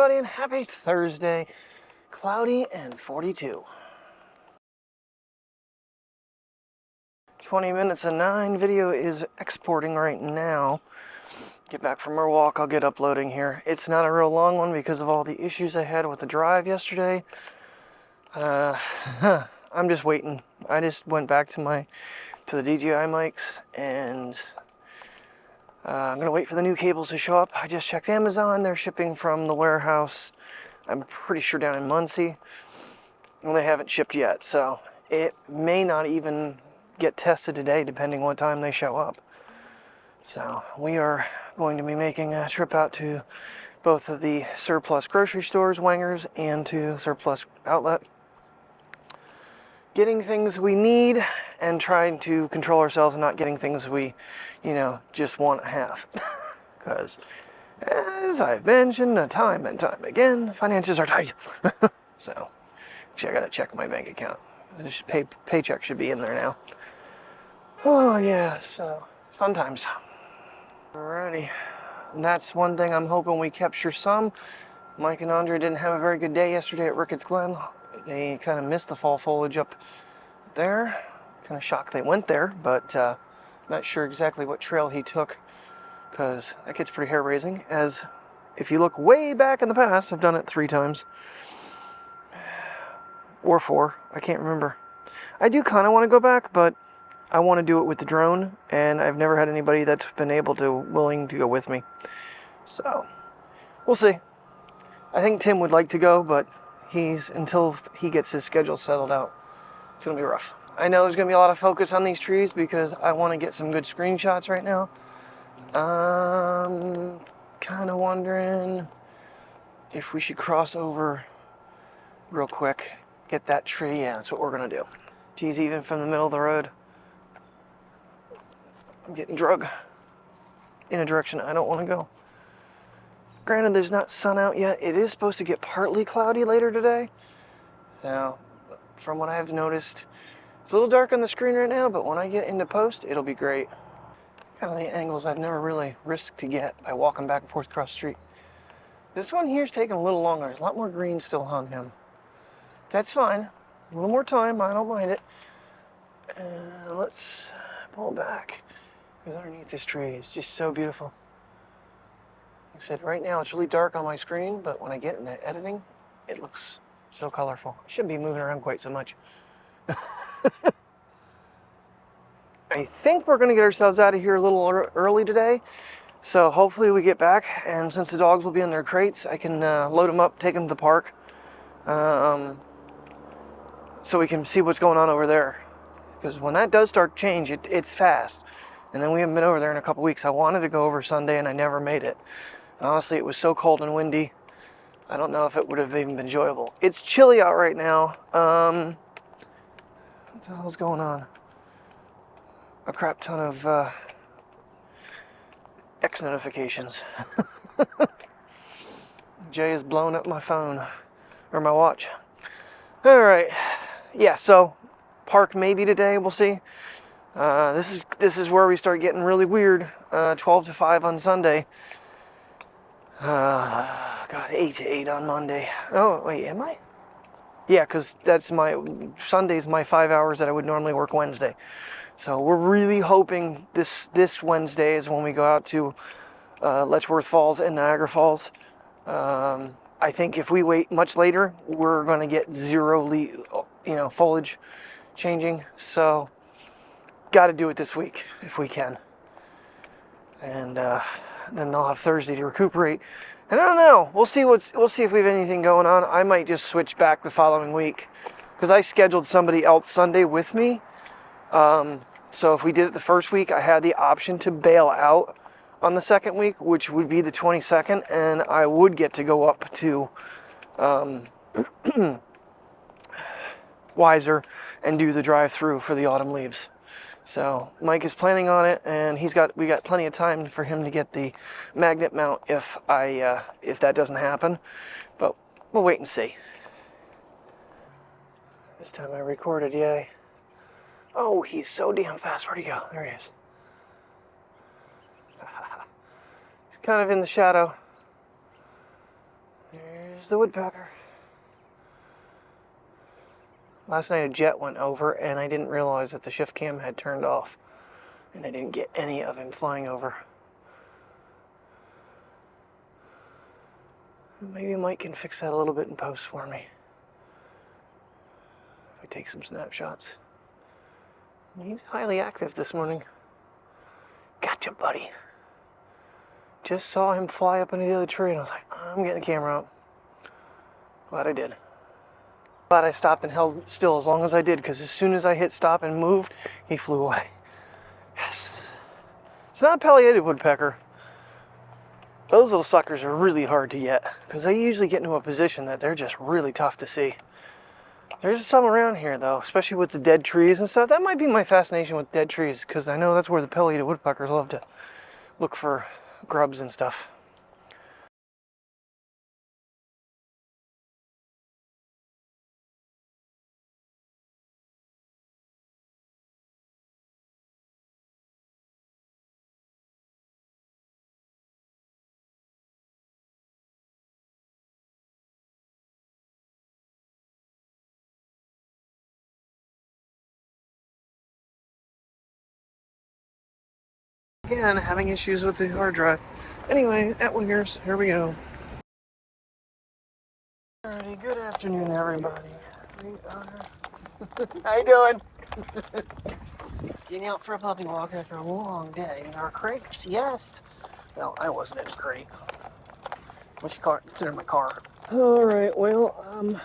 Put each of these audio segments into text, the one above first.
everybody, and happy Thursday. Cloudy and 42. 20 minutes and 9. Video is exporting right now. Get back from our walk, I'll get uploading here. It's not a real long one because of all the issues I had with the drive yesterday. I'm just waiting. I just went back to the DJI mics, and I'm gonna wait for the new cables to show up. I just checked Amazon. They're shipping from the warehouse, I'm pretty sure down in Muncie, and they haven't shipped yet, so it may not even get tested today depending what time they show up. So we are going to be making a trip out to both of the surplus grocery stores, Wangers, and to surplus outlet, getting things we need and trying to control ourselves and not getting things we, just want to have. Because, as I've mentioned time and time again, finances are tight. So, actually, I gotta check my bank account. This paycheck should be in there now. Oh, yeah, so, fun times. Alrighty. And that's one thing I'm hoping we capture some. Mike and Andre didn't have a very good day yesterday at Ricketts Glen. They kind of missed the fall foliage up there. Kind of shocked they went there, but not sure exactly what trail he took, because that gets pretty hair-raising, as if you look way back in the past, I've done it 3 times. Or 4, I can't remember. I do kind of want to go back, but I want to do it with the drone, and I've never had anybody that's been willing to go with me. So, we'll see. I think Tim would like to go, but until he gets his schedule settled out, it's going to be rough. I know there's going to be a lot of focus on these trees because I want to get some good screenshots right now. Kind of wondering if we should cross over real quick, get that tree. Yeah, that's what we're going to do. Geez, even from the middle of the road, I'm getting drug in a direction I don't want to go. Granted, there's not sun out yet. It is supposed to get partly cloudy later today. So, from what I've noticed, it's a little dark on the screen right now, but when I get into post, it'll be great. Kind of the angles I've never really risked to get by walking back and forth across the street. This one here's taking a little longer. There's a lot more green still on him. That's fine. A little more time, I don't mind it. Let's pull back, because underneath this tree is just so beautiful. Like I said, right now it's really dark on my screen, but when I get into editing, it looks so colorful. I shouldn't be moving around quite so much. I think we're going to get ourselves out of here a little early today, so hopefully we get back, and since the dogs will be in their crates, I can load them up, take them to the park, so we can see what's going on over there. Because when that does start to change, it's fast. And then we haven't been over there in a couple weeks. I wanted to go over Sunday, and I never made it. Honestly, it was so cold and windy, I don't know if it would have even been enjoyable. It's chilly out right now. What the hell's going on? A crap ton of X notifications. Jay has blown up my phone, or my watch. Alright, yeah, so park maybe today, we'll see. This is where we start getting really weird. 12 to 5 on Sunday. God, 8 to 8 on Monday. Oh, wait, am I? Yeah, because Sunday's my 5 hours that I would normally work Wednesday. So we're really hoping this Wednesday is when we go out to Letchworth Falls and Niagara Falls. I think if we wait much later, we're going to get zero foliage changing. So got to do it this week if we can. And then they'll have Thursday to recuperate. And I don't know. We'll see if we have anything going on. I might just switch back the following week, because I scheduled somebody else Sunday with me. So if we did it the first week, I had the option to bail out on the second week, which would be the 22nd, and I would get to go up to Weiser and do the drive-through for the autumn leaves. So Mike is planning on it, and we got plenty of time for him to get the magnet mount if that doesn't happen. But we'll wait and see. This time I recorded, yay. Oh, he's so damn fast. Where'd he go? There he is. He's kind of in the shadow. There's the woodpecker. Last night a jet went over and I didn't realize that the ShiftCam had turned off. And I didn't get any of him flying over. Maybe Mike can fix that a little bit in post for me. If I take some snapshots. He's highly active this morning. Gotcha, buddy. Just saw him fly up into the other tree and I was like, I'm getting the camera out. Glad I did. Glad I stopped and held still as long as I did, because as soon as I hit stop and moved, he flew away. Yes. It's not a pileated woodpecker. Those little suckers are really hard to get, because they usually get into a position that they're just really tough to see. There's some around here though, especially with the dead trees and stuff. That might be my fascination with dead trees, because I know that's where the pileated woodpeckers love to look for grubs and stuff. Again, having issues with the hard drive. Anyway, at Wingers, here we go. Alrighty, good afternoon, everybody. We are... How you doing? Getting out for a puppy walk after a long day in our crates, yes. Well, I wasn't in a crate. What's your car? Consider my car. Alright, well,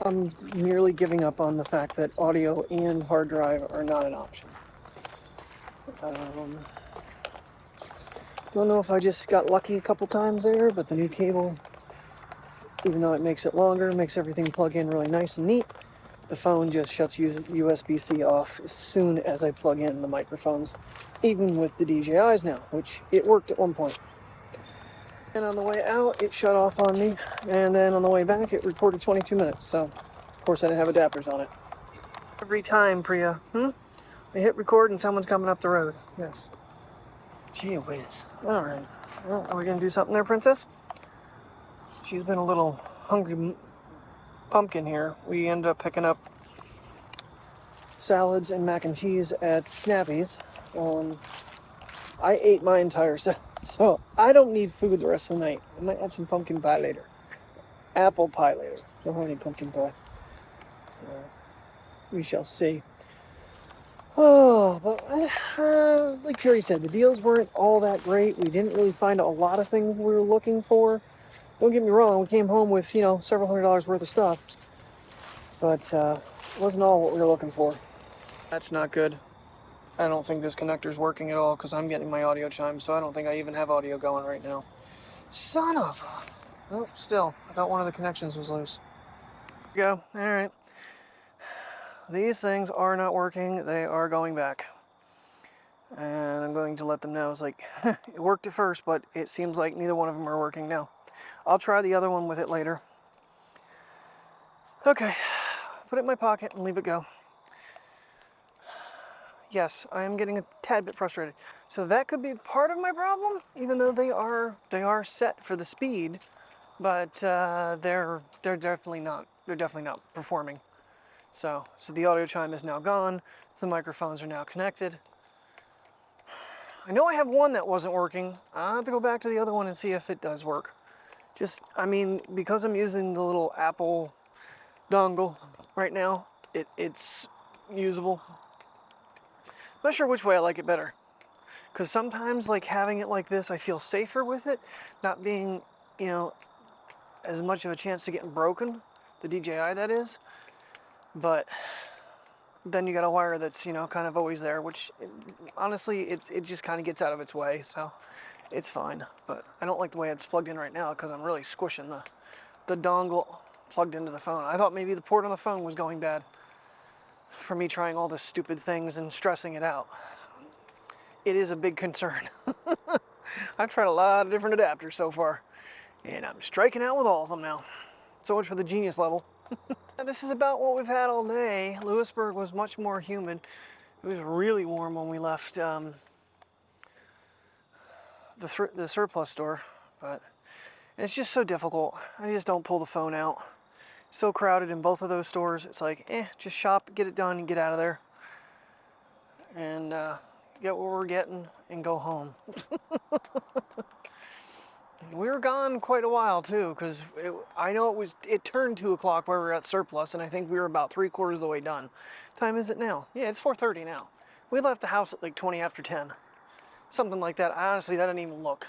I'm nearly giving up on the fact that audio and hard drive are not an option. Don't know if I just got lucky a couple times there, but the new cable, even though it makes it longer, makes everything plug in really nice and neat, the phone just shuts USB-C off as soon as I plug in the microphones, even with the DJIs now, which it worked at one point. And on the way out, it shut off on me, and then on the way back, it recorded 22 minutes, so of course I didn't have adapters on it. Every time, Priya, I hit record and someone's coming up the road, yes. Gee whiz. Alright. Well, are we going to do something there, Princess? She's been a little hungry pumpkin here. We ended up picking up salads and mac and cheese at Snappy's. I ate my entire set, so I don't need food the rest of the night. I might have some pumpkin pie later. Apple pie later. Don't have any pumpkin pie. So, we shall see. Oh, but like Terry said, the deals weren't all that great. We didn't really find a lot of things we were looking for. Don't get me wrong, we came home with, several $100s worth of stuff. But it wasn't all what we were looking for. That's not good. I don't think this connector's working at all, because I'm getting my audio chimes, so I don't think I even have audio going right now. Son of a... Oh, still, I thought one of the connections was loose. There we go. Alright. These things are not working. They are going back. And I'm going to let them know. It's like, it worked at first, but it seems like neither one of them are working now. I'll try the other one with it later. Okay. Put it in my pocket and leave it go. Yes, I am getting a tad bit frustrated. So that could be part of my problem, even though they are set for the speed, but they're definitely not performing. So the audio chime is now gone. The microphones are now connected. I know I have one that wasn't working. I'll have to go back to the other one and see if it does work. Because I'm using the little Apple dongle right now, it's usable. I'm not sure which way I like it better. Because sometimes, like, having it like this, I feel safer with it. Not being, as much of a chance to getting broken. The DJI, that is. But then you got a wire that's, kind of always there, which, honestly, it just kind of gets out of its way, so it's fine. But I don't like the way it's plugged in right now, because I'm really squishing the dongle plugged into the phone. I thought maybe the port on the phone was going bad for me trying all the stupid things and stressing it out. It is a big concern. I've tried a lot of different adapters so far, and I'm striking out with all of them now. So much for the genius level. This is about what we've had all day. Lewisburg was much more humid. It was really warm when we left the surplus store, but And it's just so difficult. I just don't pull the phone out. So crowded in both of those stores. It's like, just shop, get it done, and get out of there. And get what we're getting and go home. We were gone quite a while too, because I know it turned 2 o'clock where we were at surplus, and I think we were about 3/4 of the way done. Time is it now? Yeah, it's 4:30 now. We left the house at like 20 after 10. Something like that. Honestly, that didn't even look.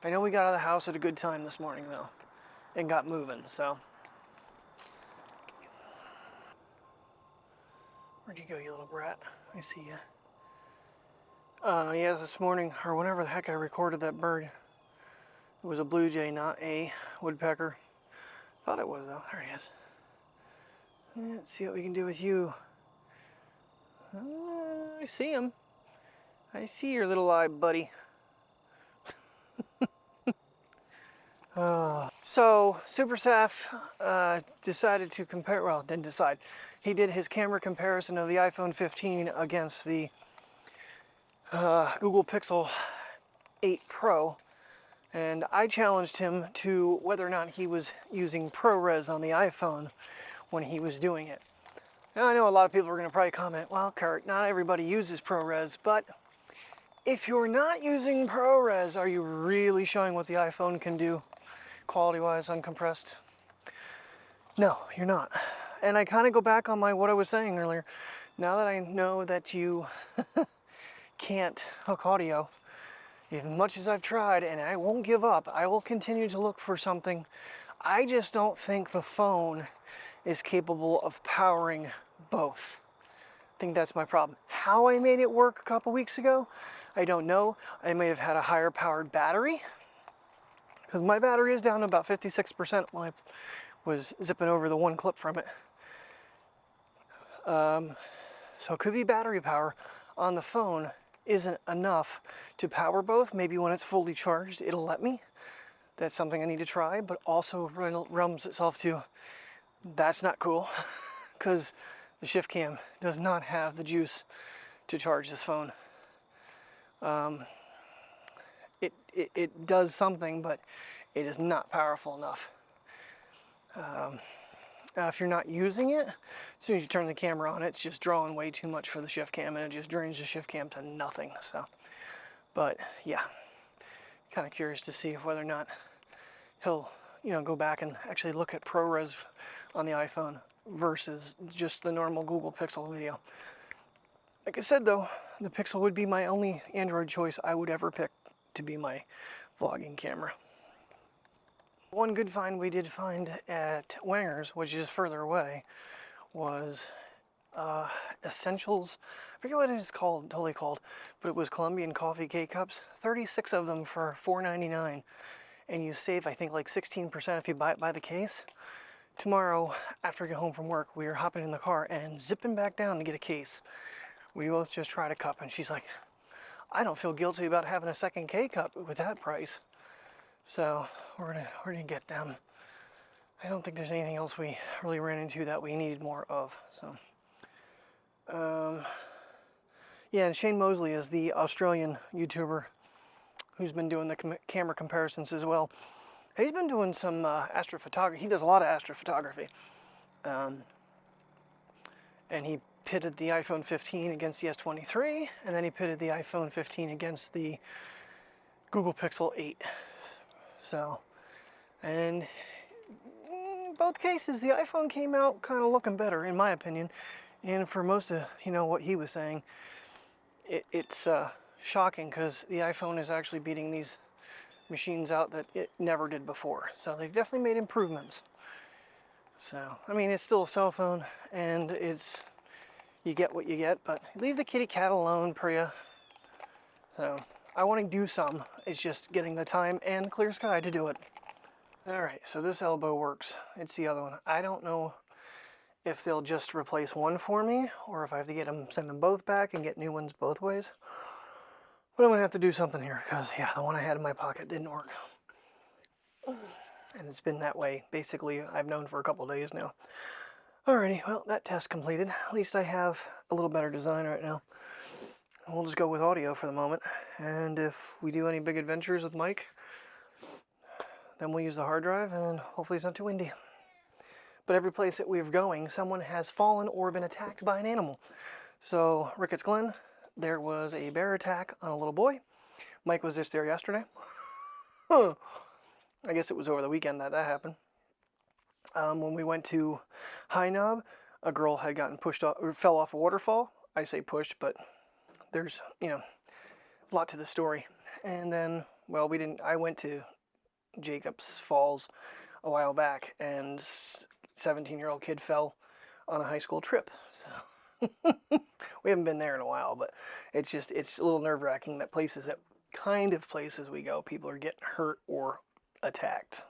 I know we got out of the house at a good time this morning though, and got moving, so. Where'd you go, you little brat? I see you. Yeah, this morning, or whenever the heck I recorded that bird, it was a blue jay, not a woodpecker. Thought it was though. There he is. Let's see what we can do with you. I see him. I see your little eye, buddy. So Super Saf decided to compare. Well, didn't decide. He did his camera comparison of the iPhone 15 against the Google Pixel 8 Pro. And I challenged him to whether or not he was using ProRes on the iPhone when he was doing it. Now, I know a lot of people are going to probably comment, well, Kurt, not everybody uses ProRes, but if you're not using ProRes, are you really showing what the iPhone can do quality-wise, uncompressed? No, you're not. And I kind of go back on what I was saying earlier. Now that I know that you can't hook audio, as much as I've tried, and I won't give up, I will continue to look for something. I just don't think the phone is capable of powering both. I think that's my problem. How I made it work a couple weeks ago, I don't know. I may have had a higher powered battery, because my battery is down to about 56% when I was zipping over the one clip from it. So it could be battery power. On the phone isn't enough to power both. Maybe when it's fully charged, it'll let me. That's something I need to try, but also realms itself to, that's not cool, because the ShiftCam does not have the juice to charge this phone. It does something, but it is not powerful enough. If you're not using it, as soon as you turn the camera on, it's just drawing way too much for the ShiftCam, and it just drains the ShiftCam to nothing. So, but yeah, kind of curious to see whether or not he'll, go back and actually look at ProRes on the iPhone versus just the normal Google Pixel video. Like I said though, the Pixel would be my only Android choice I would ever pick to be my vlogging camera. One good find we did find at Wanger's, which is further away, was Essentials. I forget what it is totally called, but it was Colombian coffee K-Cups. 36 of them for $4.99. And you save, I think, like 16% if you buy it by the case. Tomorrow, after I get home from work, we are hopping in the car and zipping back down to get a case. We both just tried a cup, and she's like, I don't feel guilty about having a second K-Cup with that price. So we're gonna get them. I don't think there's anything else we really ran into that we needed more of. So, yeah, and Shane Mosley is the Australian YouTuber who's been doing the camera comparisons as well. He's been doing some astrophotography. He does a lot of astrophotography, and he pitted the iPhone 15 against the S23, and then he pitted the iPhone 15 against the Google Pixel 8. So, and in both cases, the iPhone came out kind of looking better, in my opinion. And for most of, what he was saying, it's shocking because the iPhone is actually beating these machines out that it never did before. So they've definitely made improvements. So, I mean, it's still a cell phone, and you get what you get, but leave the kitty cat alone, Priya. So, I want to do some. It's just getting the time and clear sky to do it. Alright, so this elbow works. It's the other one. I don't know if they'll just replace one for me, or if I have to send them both back and get new ones both ways. But I'm going to have to do something here, because, yeah, the one I had in my pocket didn't work. And it's been that way, basically, I've known for a couple days now. Alrighty, well, that test completed. At least I have a little better design right now. We'll just go with audio for the moment, and if we do any big adventures with Mike, Then we'll use the hard drive, and hopefully it's not too windy. But every place that we're going, someone has fallen or been attacked by an animal. So, Ricketts Glen, there was a bear attack on a little boy. Mike was just there yesterday. I guess it was over the weekend that happened. When we went to High Knob, a girl had gotten pushed off, or fell off a waterfall. I say pushed, but there's, you know, a lot to the story. And then, well, I went to Jacobs Falls a while back, and 17-year-old kid fell on a high school trip. So we haven't been there in a while, but it's a little nerve-wracking that places we go, people are getting hurt or attacked.